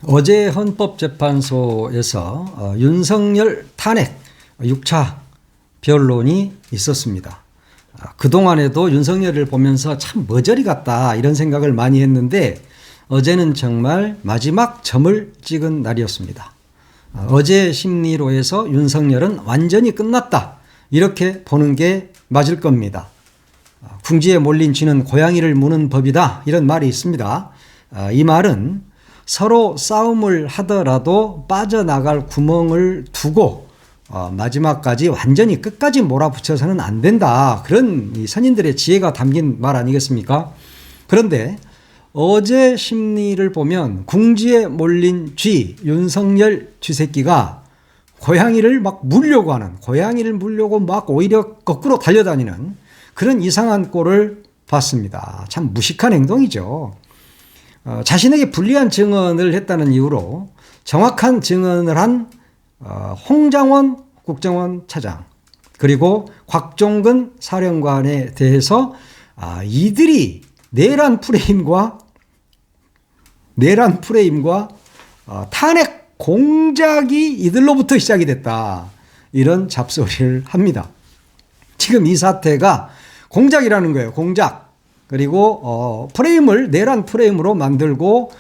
어제 헌법재판소에서 윤석열 탄핵 6차 변론이 있었습니다. 그동안에도 윤석열을 보면서 참 머저리 같다 이런 생각을 많이 했는데 어제는 정말 마지막 점을 찍은 날이었습니다. 어제 심리로에서 윤석열은 완전히 끝났다 이렇게 보는 게 맞을 겁니다. 궁지에 몰린 쥐는 고양이를 무는 법이다 이런 말이 있습니다. 이 말은 서로 싸움을 하더라도 빠져나갈 구멍을 두고 마지막까지 완전히 끝까지 몰아붙여서는 안 된다. 그런 선인들의 지혜가 담긴 말 아니겠습니까? 그런데 어제 심리를 보면 궁지에 몰린 쥐, 윤석열 쥐새끼가 고양이를 막 물려고 하는, 고양이를 물려고 막 오히려 거꾸로 달려다니는 그런 이상한 꼴을 봤습니다. 참 무식한 행동이죠. 자신에게 불리한 증언을 했다는 이유로 정확한 증언을 한 홍장원 국정원 차장 그리고 곽종근 사령관에 대해서 이들이 내란 프레임과 탄핵 공작이 이들로부터 시작이 됐다. 이런 잡소리를 합니다. 지금 이 사태가 공작이라는 거예요. 공작. 그리고 프레임을 내란 프레임으로 만들고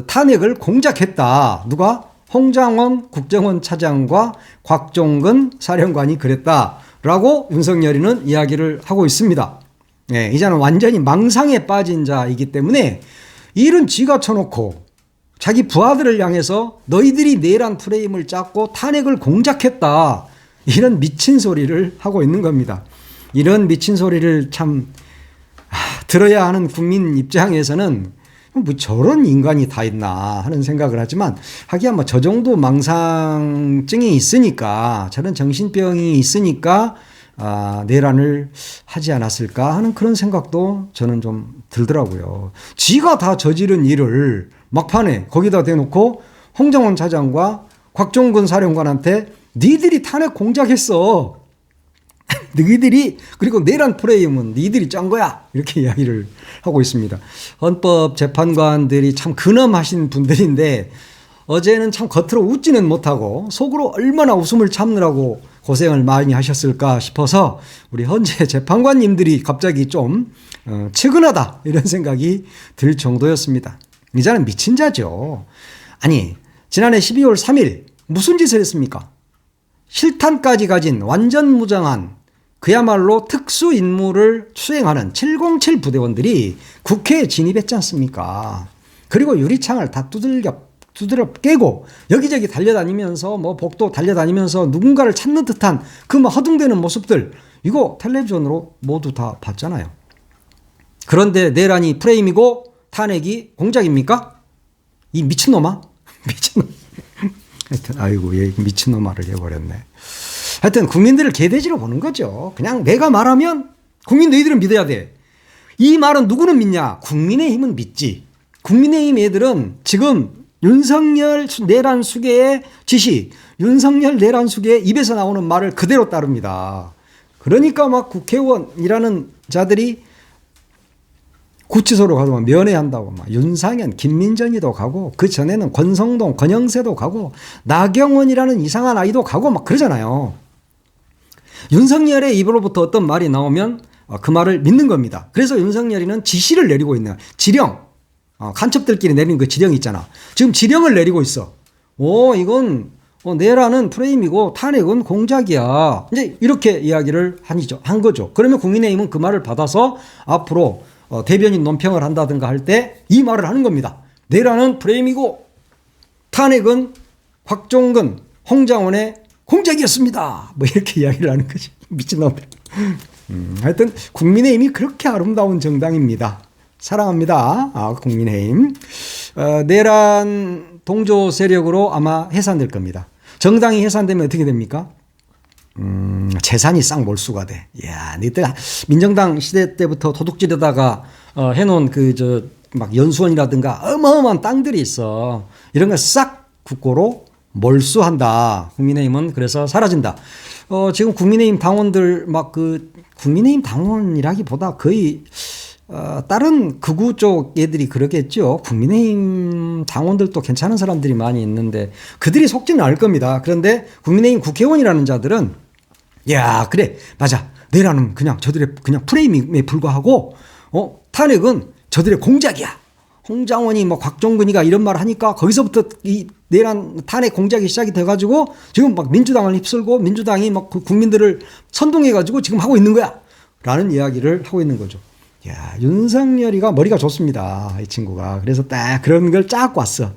탄핵을 공작했다. 누가? 홍장원 국정원 차장과 곽종근 사령관이 그랬다라고 윤석열이는 이야기를 하고 있습니다. 네, 이제는 완전히 망상에 빠진 자이기 때문에 일은 지가 쳐놓고 자기 부하들을 향해서 너희들이 내란 프레임을 짰고 탄핵을 공작했다. 이런 미친 소리를 하고 있는 겁니다. 이런 미친 소리를 참 들어야 하는 국민 입장에서는 뭐 저런 인간이 다 있나 하는 생각을 하지만 하기야 뭐 저 정도 망상증이 있으니까 저런 정신병이 있으니까 내란을 하지 않았을까 하는 그런 생각도 저는 좀 들더라고요. 지가 다 저지른 일을 막판에 거기다 대놓고 홍정원 차장과 곽종근 사령관한테 니들이 탄핵 공작했어. 너희들이 그리고 내란 프레임은 너희들이 짠 거야 이렇게 이야기를 하고 있습니다. 헌법재판관들이 참 근엄하신 분들인데 어제는 참 겉으로 웃지는 못하고 속으로 얼마나 웃음을 참느라고 고생을 많이 하셨을까 싶어서 우리 헌재 재판관님들이 갑자기 좀 측은하다 이런 생각이 들 정도였습니다. 이자는 미친 자죠. 아니 지난해 12월 3일 무슨 짓을 했습니까? 실탄까지 가진 완전 무장한 그야말로 특수 임무를 수행하는 707 부대원들이 국회에 진입했지 않습니까? 그리고 유리창을 다 두드려 깨고 여기저기 달려다니면서 뭐 복도 달려다니면서 누군가를 찾는 듯한 그 막 허둥대는 모습들 이거 텔레비전으로 모두 다 봤잖아요. 그런데 내란이 프레임이고 탄핵이 공작입니까? 이 미친놈아? 미친놈. 하여튼 아이고 얘 미친놈아를 해버렸네. 하여튼 국민들을 개돼지로 보는 거죠. 그냥 내가 말하면 국민 너희들은 믿어야 돼. 이 말은 누구는 믿냐? 국민의힘은 믿지. 국민의힘 애들은 지금 윤석열 내란 수계의 지시, 윤석열 내란 수계의 입에서 나오는 말을 그대로 따릅니다. 그러니까 막 국회의원이라는 자들이 구치소로 가서 면회한다고 막 윤상현, 김민정이도 가고 그 전에는 권성동, 권영세도 가고 나경원이라는 이상한 아이도 가고 막 그러잖아요. 윤석열의 입으로부터 어떤 말이 나오면 그 말을 믿는 겁니다. 그래서 윤석열이는 지시를 내리고 있는 지령, 간첩들끼리 내리는 그 지령이 있잖아. 지금 지령을 내리고 있어. 이건 내란은 프레임이고 탄핵은 공작이야. 이제 이렇게 이야기를 한 거죠. 그러면 국민의힘은 그 말을 받아서 앞으로 대변인 논평을 한다든가 할 때 이 말을 하는 겁니다. 내란은 프레임이고 탄핵은 곽종근, 홍장원의 공작이었습니다. 뭐 이렇게 이야기를 하는 거지. 미친놈들. 하여튼 국민의힘이 그렇게 아름다운 정당입니다. 사랑합니다. 국민의힘. 내란 동조 세력으로 아마 해산될 겁니다. 정당이 해산되면 어떻게 됩니까? 재산이 싹 몰수가 돼. 이야, 니들 민정당 시대 때부터 도둑질에다가 해놓은 막 연수원이라든가 어마어마한 땅들이 있어. 이런 걸 싹 국고로 몰수한다. 국민의힘은 그래서 사라진다. 지금 국민의힘 당원들 국민의힘 당원이라기보다 거의 다른 극우 쪽 애들이 그러겠죠. 국민의힘 당원들도 괜찮은 사람들이 많이 있는데 그들이 속지는 않을 겁니다. 그런데 국민의힘 국회의원이라는 자들은 야, 그래, 맞아. 내란은 그냥 저들의 그냥 프레임에 불과하고, 탄핵은 저들의 공작이야. 홍장원이 뭐 곽종근이가 이런 말 하니까 거기서부터 이 내란 탄핵 공작이 시작이 돼가지고 지금 막 민주당을 휩쓸고 민주당이 막 국민들을 선동해가지고 지금 하고 있는 거야. 라는 이야기를 하고 있는 거죠. 야, 윤석열이가 머리가 좋습니다. 이 친구가. 그래서 딱 그런 걸 짜고 왔어.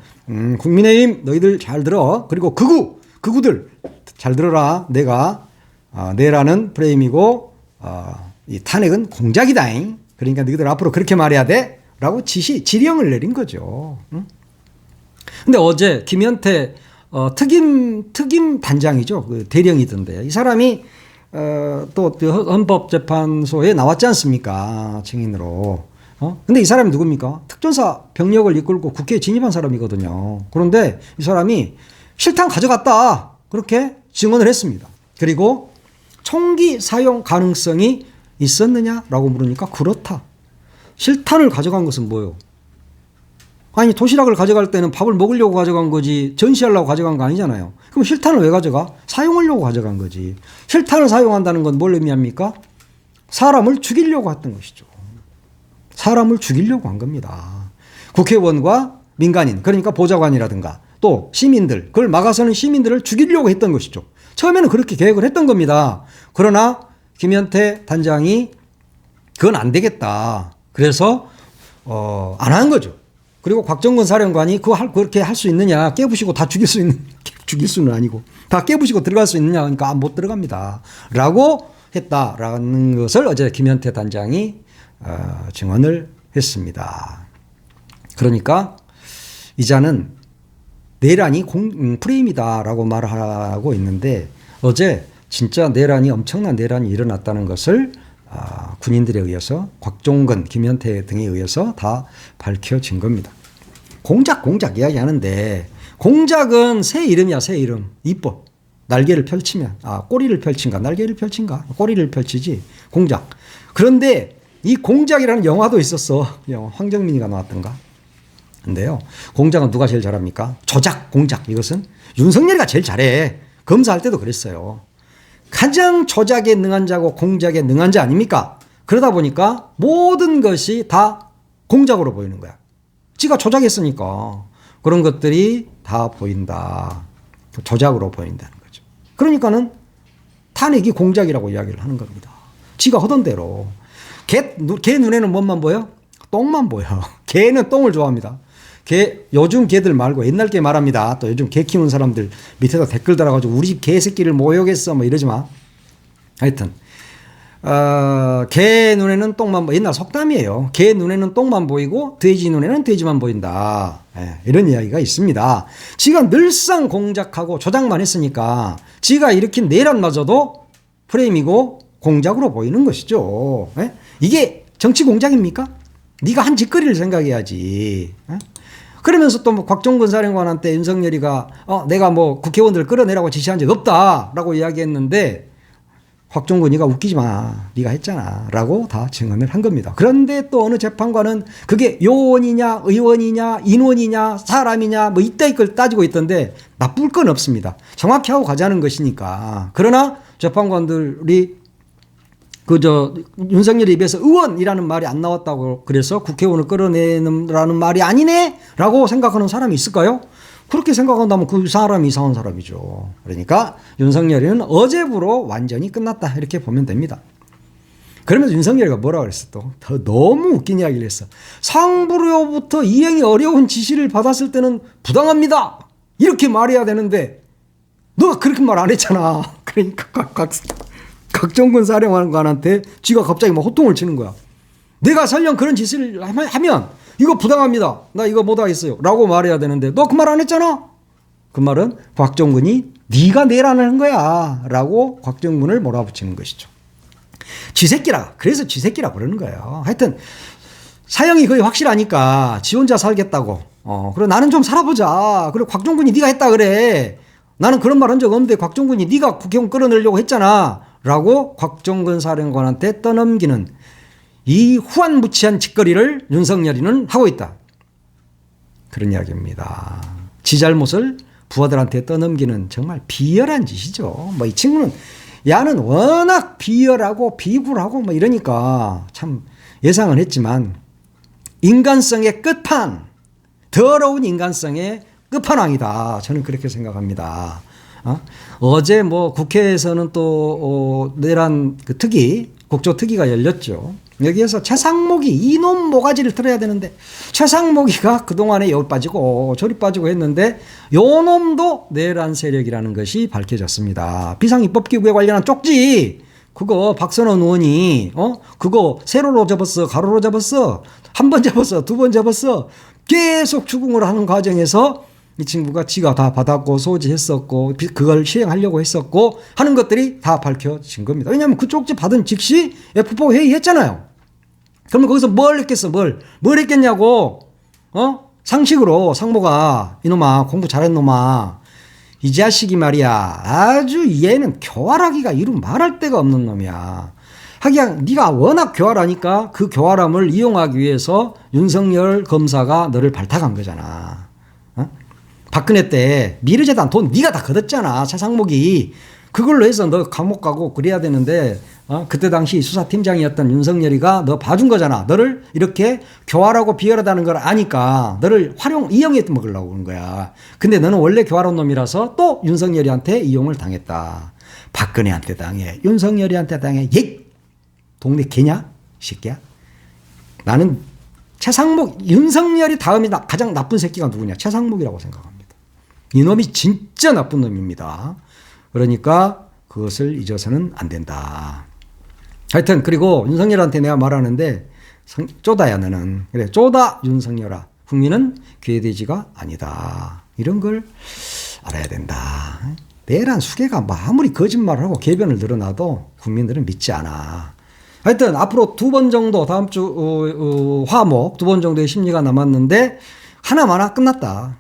국민의힘 너희들 잘 들어. 그리고 극우들 잘 들어라. 내란은 프레임이고 이 탄핵은 공작이다잉. 그러니까 너희들 앞으로 그렇게 말해야 돼. 라고 지령을 내린 거죠. 근데 어제 김현태 특임 단장이죠. 그 대령이던데 이 사람이 또 헌법재판소에 나왔지 않습니까? 증인으로. 근데 이 사람이 누굽니까? 특전사 병력을 이끌고 국회에 진입한 사람이거든요. 그런데 이 사람이 실탄 가져갔다. 그렇게 증언을 했습니다. 그리고 총기 사용 가능성이 있었느냐라고 물으니까 그렇다. 실탄을 가져간 것은 뭐예요? 아니 도시락을 가져갈 때는 밥을 먹으려고 가져간 거지 전시하려고 가져간 거 아니잖아요. 그럼 실탄을 왜 가져가? 사용하려고 가져간 거지. 실탄을 사용한다는 건 뭘 의미합니까? 사람을 죽이려고 했던 것이죠. 사람을 죽이려고 한 겁니다. 국회의원과 민간인 그러니까 보좌관이라든가 또 시민들 그걸 막아서는 시민들을 죽이려고 했던 것이죠. 처음에는 그렇게 계획을 했던 겁니다. 그러나 김현태 단장이 그건 안 되겠다. 그래서 안 한 거죠. 그리고 곽정근 사령관이 그렇게 할 수 있느냐 깨부시고 다 죽일 수는 아니고 다 깨부시고 들어갈 수 있느냐 그러니까 못 들어갑니다 라고 했다라는 것을 어제 김현태 단장이 증언을 했습니다. 그러니까 이자는 내란이 프레임이다라고 말하고 있는데 어제 진짜 내란이 엄청난 내란이 일어났다는 것을 군인들에 의해서 곽종근, 김현태 등에 의해서 다 밝혀진 겁니다. 공작 이야기하는데 공작은 새 이름이야. 새 이름. 이뻐. 날개를 펼치면 꼬리를 펼친가 날개를 펼친가 꼬리를 펼치지 공작. 그런데 이 공작이라는 영화도 있었어. 영화 황정민이가 나왔던가. 근데요. 공작은 누가 제일 잘합니까? 조작, 공작. 이것은 윤석열이가 제일 잘해. 검사할 때도 그랬어요. 가장 조작에 능한 자고 공작에 능한 자 아닙니까? 그러다 보니까 모든 것이 다 공작으로 보이는 거야. 지가 조작했으니까 그런 것들이 다 보인다. 조작으로 보인다는 거죠. 그러니까는 탄핵이 공작이라고 이야기를 하는 겁니다. 지가 하던 대로. 개 눈에는 뭔만 보여? 똥만 보여. 개는 똥을 좋아합니다. 요즘 개들 말고 옛날 개 말합니다. 또 요즘 개 키우는 사람들 밑에다 댓글 달아가지고 우리 집 개새끼를 모욕했어 뭐 이러지 마. 하여튼 개 눈에는 똥만 옛날 속담이에요. 개 눈에는 똥만 보이고 돼지 눈에는 돼지만 보인다. 이런 이야기가 있습니다. 지가 늘상 공작하고 조작만 했으니까 지가 일으킨 내란마저도 프레임이고 공작으로 보이는 것이죠. 이게 정치 공작입니까? 네가 한 짓거리를 생각해야지. 그러면서 또 뭐 곽종근 사령관한테 윤석열이가 내가 뭐 국회의원들 끌어내라고 지시한 적 없다라고 이야기했는데 곽종근이가 웃기지 마. 네가 했잖아. 라고 다 증언을 한 겁니다. 그런데 또 어느 재판관은 그게 요원이냐 의원이냐 인원이냐 사람이냐 뭐 이따위 걸 따지고 있던데 나쁠 건 없습니다. 정확히 하고 가자는 것이니까. 그러나 재판관들이 윤석열 입에서 의원이라는 말이 안 나왔다고 그래서 국회의원을 끌어내라는 말이 아니네? 라고 생각하는 사람이 있을까요? 그렇게 생각한다면 그 사람이 이상한 사람이죠. 그러니까 윤석열이는 어제부로 완전히 끝났다. 이렇게 보면 됩니다. 그러면서 윤석열이가 뭐라 그랬어 또? 너무 웃긴 이야기를 했어. 상부로부터 이행이 어려운 지시를 받았을 때는 부당합니다. 이렇게 말해야 되는데 너가 그렇게 말 안 했잖아. 그러니까 곽종근 사령관한테 쥐가 갑자기 막 호통을 치는 거야. 내가 설령 그런 짓을 하면 이거 부당합니다. 나 이거 못하겠어요. 라고 말해야 되는데 너 그 말 안 했잖아. 그 말은 곽종근이 네가 내란을 한 거야. 라고 곽종근을 몰아붙이는 것이죠. 쥐새끼라. 그래서 쥐새끼라 그러는 거예요. 하여튼 사형이 거의 확실하니까 지 혼자 살겠다고. 그래 나는 좀 살아보자. 그리고 곽종근이 네가 했다 그래. 나는 그런 말 한 적 없는데 곽종근이 네가 국회의원 끌어내려고 했잖아. 라고 곽종근 사령관한테 떠넘기는 이 후한무치한 짓거리를 윤석열이는 하고 있다. 그런 이야기입니다. 지 잘못을 부하들한테 떠넘기는 정말 비열한 짓이죠. 뭐 이 친구는 야는 워낙 비열하고 비굴하고 뭐 이러니까 참 예상은 했지만 인간성의 끝판, 더러운 인간성의 끝판왕이다. 저는 그렇게 생각합니다. 어제 뭐 국회에서는 또 내란 그 특위, 국조특위가 열렸죠. 여기에서 최상목이 이놈 모가지를 들어야 되는데 최상목이가 그동안에 여기 빠지고 저리 빠지고 했는데 요 놈도 내란 세력이라는 것이 밝혀졌습니다. 비상입법기구에 관련한 쪽지 그거 박선원 의원이 그거 세로로 접었어 가로로 접었어 한 번 접었어 두 번 접었어 계속 추궁을 하는 과정에서 이 친구가 지가 다 받았고 소지했었고 그걸 시행하려고 했었고 하는 것들이 다 밝혀진 겁니다. 왜냐하면 그 쪽지 받은 즉시 F4 회의했잖아요. 그러면 거기서 뭘 했겠어? 뭘 했겠냐고. 상식으로 상모가 이놈아 공부 잘한 놈아 이 자식이 말이야 아주 얘는 교활하기가 이루 말할 데가 없는 놈이야. 하기야 네가 워낙 교활하니까 그 교활함을 이용하기 위해서 윤석열 검사가 너를 발탁한 거잖아. 박근혜 때 미르재단 돈 네가 다 걷었잖아. 차상목이. 그걸로 해서 너 감옥 가고 그래야 되는데 그때 당시 수사팀장이었던 윤석열이가 너 봐준 거잖아. 너를 이렇게 교활하고 비열하다는 걸 아니까 너를 이용해 먹으려고 그런 거야. 근데 너는 원래 교활한 놈이라서 또 윤석열이한테 이용을 당했다. 박근혜한테 당해. 윤석열이한테 당해. 동네 개냐? 새끼야. 나는 최상목, 윤석열이 다음이 가장 나쁜 새끼가 누구냐? 최상목이라고 생각합니다. 이놈이 진짜 나쁜 놈입니다. 그러니까 그것을 잊어서는 안 된다. 하여튼 그리고 윤석열한테 내가 말하는데 쪼다야 너는. 그래 쪼다 윤석열아. 국민은 괴돼지가 아니다. 이런 걸 알아야 된다. 내란 수개가 아무리 거짓말을 하고 개변을 늘어나도 국민들은 믿지 않아. 하여튼 앞으로 2번 정도 다음 주 화목 2번 정도의 심리가 남았는데 하나마나 끝났다.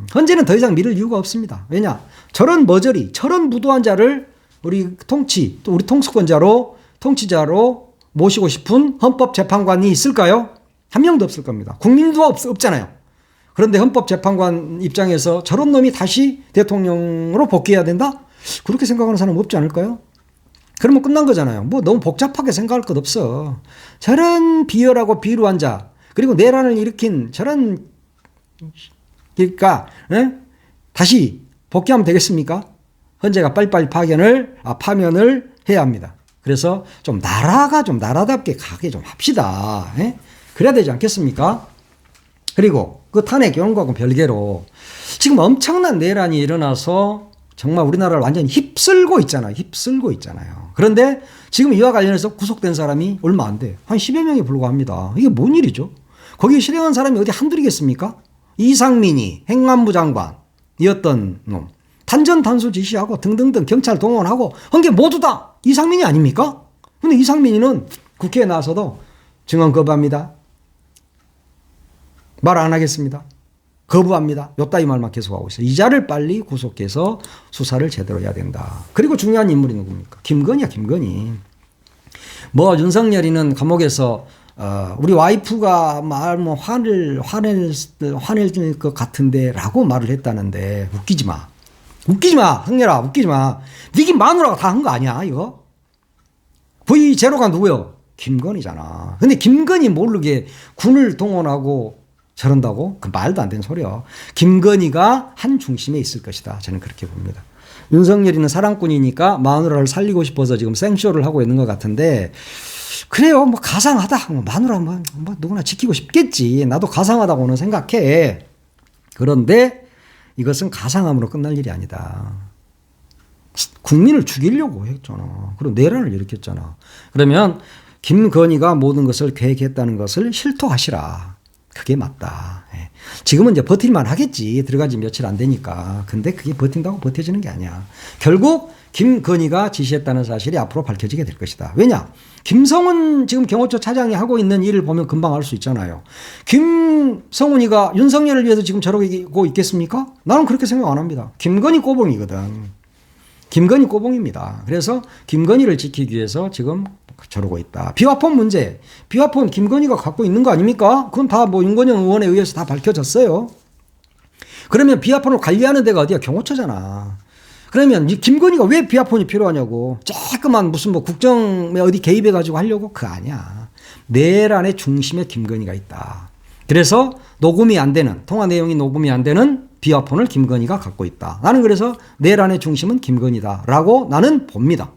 현재는 더 이상 믿을 이유가 없습니다. 왜냐? 저런 머저리, 저런 무도한 자를 우리 또 우리 통치자로 모시고 싶은 헌법재판관이 있을까요? 한 명도 없을 겁니다. 국민도 없잖아요. 그런데 헌법재판관 입장에서 저런 놈이 다시 대통령으로 복귀해야 된다? 그렇게 생각하는 사람 없지 않을까요? 그러면 끝난 거잖아요. 뭐 너무 복잡하게 생각할 것 없어. 저런 비열하고 비루한 자, 그리고 내란을 일으킨 저런 그러니까 다시 복귀하면 되겠습니까? 헌재가 빨리빨리 파면을 해야 합니다. 그래서 좀 나라답게 가게 좀 합시다. 그래야 되지 않겠습니까? 그리고 그 탄핵 이런 거하고 별개로 지금 엄청난 내란이 일어나서 정말 우리나라를 완전히 휩쓸고 있잖아요. 그런데 지금 이와 관련해서 구속된 사람이 얼마 안 돼. 한 10여 명에 불과합니다. 이게 뭔 일이죠? 거기에 실행한 사람이 어디 한둘이겠습니까? 이상민이 행안부 장관이었던 놈. 탄전탄수 지시하고 등등등 경찰 동원하고 한 게 모두 다 이상민이 아닙니까? 근데 이상민이는 국회에 나와서도 증언 거부합니다. 말 안 하겠습니다. 거부합니다. 요따위 말만 계속하고 있어요. 이 자를 빨리 구속해서 수사를 제대로 해야 된다. 그리고 중요한 인물이 누굽니까? 김건희야, 김건희. 뭐 윤석열이는 감옥에서 우리 와이프가 화낼 것 같은데 라고 말을 했다는데 웃기지 마. 흥렬아, 웃기지 마. 니기 마누라가 다 한 거 아니야, 이거? V0가 누구요? 김건희잖아. 근데 김건희 모르게 군을 동원하고 저런다고? 그 말도 안 되는 소리야. 김건희가 한 중심에 있을 것이다. 저는 그렇게 봅니다. 윤석열이는 사랑꾼이니까 마누라를 살리고 싶어서 지금 생쇼를 하고 있는 것 같은데 그래요. 뭐 가상하다. 마누라 뭐 누구나 지키고 싶겠지. 나도 가상하다고는 생각해. 그런데 이것은 가상함으로 끝날 일이 아니다. 국민을 죽이려고 했잖아. 그리고 내란을 일으켰잖아. 그러면 김건희가 모든 것을 계획했다는 것을 실토하시라. 그게 맞다. 지금은 이제 버틸만 하겠지. 들어간 지 며칠 안 되니까. 근데 그게 버틴다고 버텨지는 게 아니야. 결국 김건희가 지시했다는 사실이 앞으로 밝혀지게 될 것이다. 왜냐? 김성훈 지금 경호처 차장이 하고 있는 일을 보면 금방 알 수 있잖아요. 김성훈이가 윤석열을 위해서 지금 저러고 있겠습니까? 나는 그렇게 생각 안 합니다. 김건희 꼬봉이거든. 김건희 꼬봉입니다. 그래서 김건희를 지키기 위해서 지금 저러고 있다. 비화폰 문제. 비화폰 김건희가 갖고 있는 거 아닙니까? 그건 다 뭐 윤건영 의원에 의해서 다 밝혀졌어요. 그러면 비화폰을 관리하는 데가 어디야? 경호처잖아. 그러면 이 김건희가 왜 비화폰이 필요하냐고. 조그만 무슨 뭐 국정에 어디 개입해가지고 하려고? 그거 아니야. 내란의 중심에 김건희가 있다. 그래서 녹음이 안 되는, 통화 내용이 녹음이 안 되는 비화폰을 김건희가 갖고 있다. 나는 그래서 내란의 중심은 김건희다라고 나는 봅니다.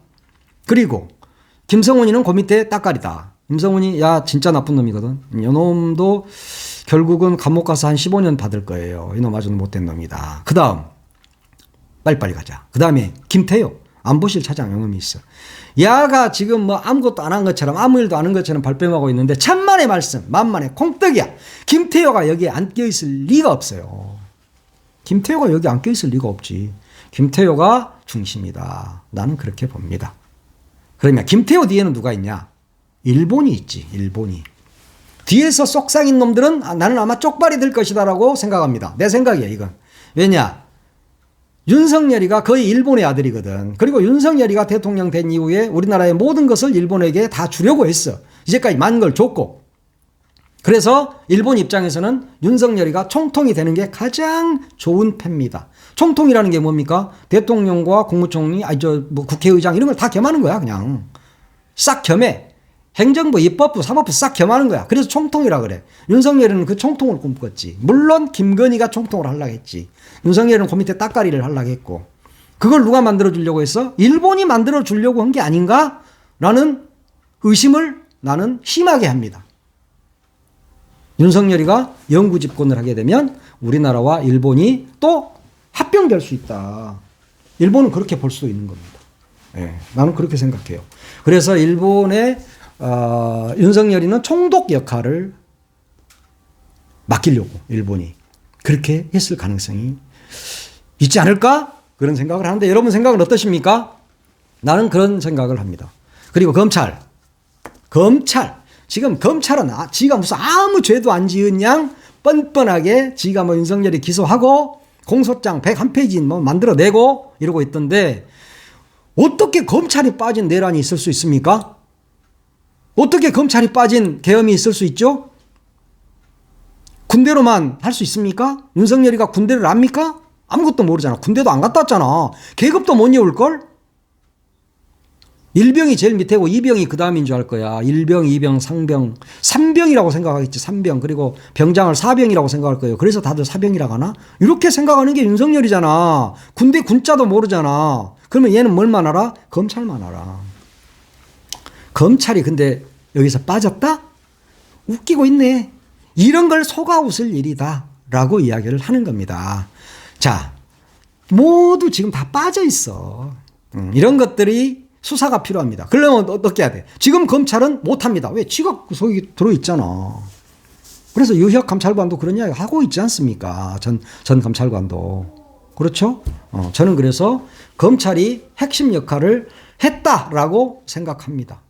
그리고 김성훈이는 그 밑에 따까리다. 김성훈이 야 진짜 나쁜 놈이거든. 이놈도 결국은 감옥 가서 한 15년 받을 거예요. 이놈 아주 못된 놈이다. 그 다음 빨리빨리 가자. 그 다음에 김태효 안보실 차장 영음이 있어. 야가 지금 뭐 아무것도 안 한 것처럼 아무 일도 안 한 것처럼 발뺌하고 있는데 천만의 말씀 만만의 콩떡이야. 김태효가 여기에 안 껴있을 리가 없어요. 김태효가 여기 안 껴있을 리가 없지. 김태효가 중심이다. 나는 그렇게 봅니다. 그러면 김태효 뒤에는 누가 있냐? 일본이 있지. 일본이. 뒤에서 속상인 놈들은 나는 아마 쪽발이 될 것이다라고 생각합니다. 내 생각이야 이건. 왜냐? 윤석열이가 거의 일본의 아들이거든. 그리고 윤석열이가 대통령 된 이후에 우리나라의 모든 것을 일본에게 다 주려고 했어. 이제까지 많은 걸 줬고. 그래서 일본 입장에서는 윤석열이가 총통이 되는 게 가장 좋은 패입니다. 총통이라는 게 뭡니까? 대통령과 국무총리, 뭐 국회의장 이런 걸 다 겸하는 거야, 그냥. 싹 겸해. 행정부, 입법부, 사법부 싹 겸하는 거야. 그래서 총통이라 그래. 윤석열이는 그 총통을 꿈꿨지. 물론 김건희가 총통을 하려고 했지. 윤석열은 그 밑에 따까리를 하려고 했고. 그걸 누가 만들어주려고 했어? 일본이 만들어주려고 한 게 아닌가? 라는 의심을 나는 심하게 합니다. 윤석열이가 영구 집권을 하게 되면 우리나라와 일본이 또 합병될 수 있다. 일본은 그렇게 볼 수도 있는 겁니다. 네, 나는 그렇게 생각해요. 그래서 일본의 윤석열이는 총독 역할을 맡기려고 일본이 그렇게 했을 가능성이 있지 않을까? 그런 생각을 하는데 여러분 생각은 어떠십니까? 나는 그런 생각을 합니다. 그리고 검찰. 지금 검찰은 지가 무슨 아무 죄도 안 지은 양 뻔뻔하게 지가 뭐 윤석열이 기소하고 공소장 101페이지 뭐 만들어내고 이러고 있던데 어떻게 검찰이 빠진 내란이 있을 수 있습니까? 어떻게 검찰이 빠진 계엄이 있을 수 있죠? 군대로만 할 수 있습니까? 윤석열이가 군대를 압니까? 아무것도 모르잖아. 군대도 안 갔다 왔잖아. 계급도 못 외울걸? 1병이 제일 밑에고 2병이 그 다음인 줄 알 거야. 1병, 2병, 상병. 3병이라고 생각하겠지. 3병. 그리고 병장을 4병이라고 생각할 거예요. 그래서 다들 4병이라고 하나? 이렇게 생각하는 게 윤석열이잖아. 군대 군자도 모르잖아. 그러면 얘는 뭘만 알아? 검찰만 알아. 검찰이 근데 여기서 빠졌다? 웃기고 있네. 이런 걸 속아 웃을 일이다. 라고 이야기를 하는 겁니다. 자, 모두 지금 다 빠져 있어. 이런 것들이 수사가 필요합니다. 그러면 어떻게 해야 돼? 지금 검찰은 못합니다. 왜? 지가 속이 들어있잖아. 그래서 유혁 감찰관도 그런 이야기 하고 있지 않습니까? 전 감찰관도. 그렇죠? 저는 그래서 검찰이 핵심 역할을 했다라고 생각합니다.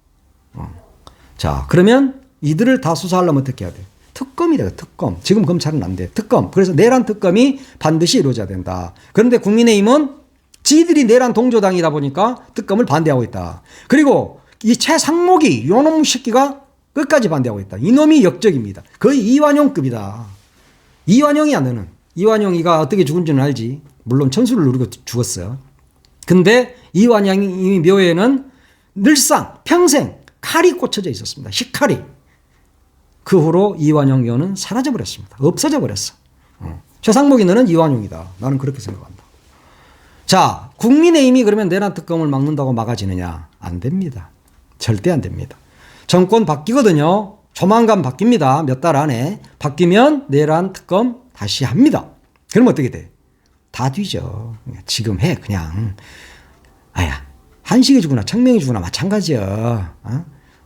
자, 그러면 이들을 다 수사하려면 어떻게 해야 돼? 특검이 돼요. 특검. 지금 검찰은 안 돼. 특검. 그래서 내란 특검이 반드시 이루어져야 된다. 그런데 국민의힘은 지들이 내란 동조당이다 보니까 특검을 반대하고 있다. 그리고 이 최상목이 요놈 새끼가 끝까지 반대하고 있다. 이놈이 역적입니다. 거의 이완용급이다. 이완용이야 너는. 이완용이가 어떻게 죽은지는 알지. 물론 천수를 누리고 죽었어요. 근데 이완용이 묘에는 늘상 평생 칼이 꽂혀져 있었습니다. 식칼이. 그 후로 이완용 묘는 사라져버렸습니다. 없어져 버렸어. 최상목이 너는 이완용이다. 나는 그렇게 생각한다. 자, 국민의힘이 그러면 내란 특검을 막는다고 막아지느냐? 안 됩니다. 절대 안 됩니다. 정권 바뀌거든요. 조만간 바뀝니다. 몇 달 안에. 바뀌면 내란 특검 다시 합니다. 그러면 어떻게 돼? 다 뒤져. 지금 해 그냥. 아야, 한식이 주거나 청명이 주거나 마찬가지야.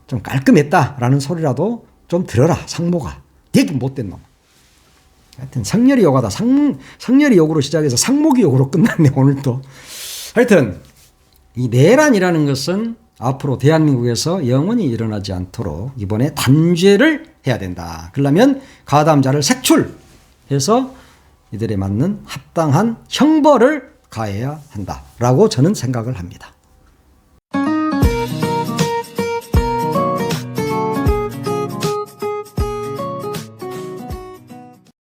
좀 깔끔했다라는 소리라도 좀 들어라. 상모가. 되게 못된 놈. 하여튼 성렬이 욕하다 성렬이 욕으로 시작해서 상목이 욕으로 끝났네 오늘도. 하여튼 이 내란이라는 것은 앞으로 대한민국에서 영원히 일어나지 않도록 이번에 단죄를 해야 된다. 그러려면 가담자를 색출해서 이들에 맞는 합당한 형벌을 가해야 한다라고 저는 생각을 합니다.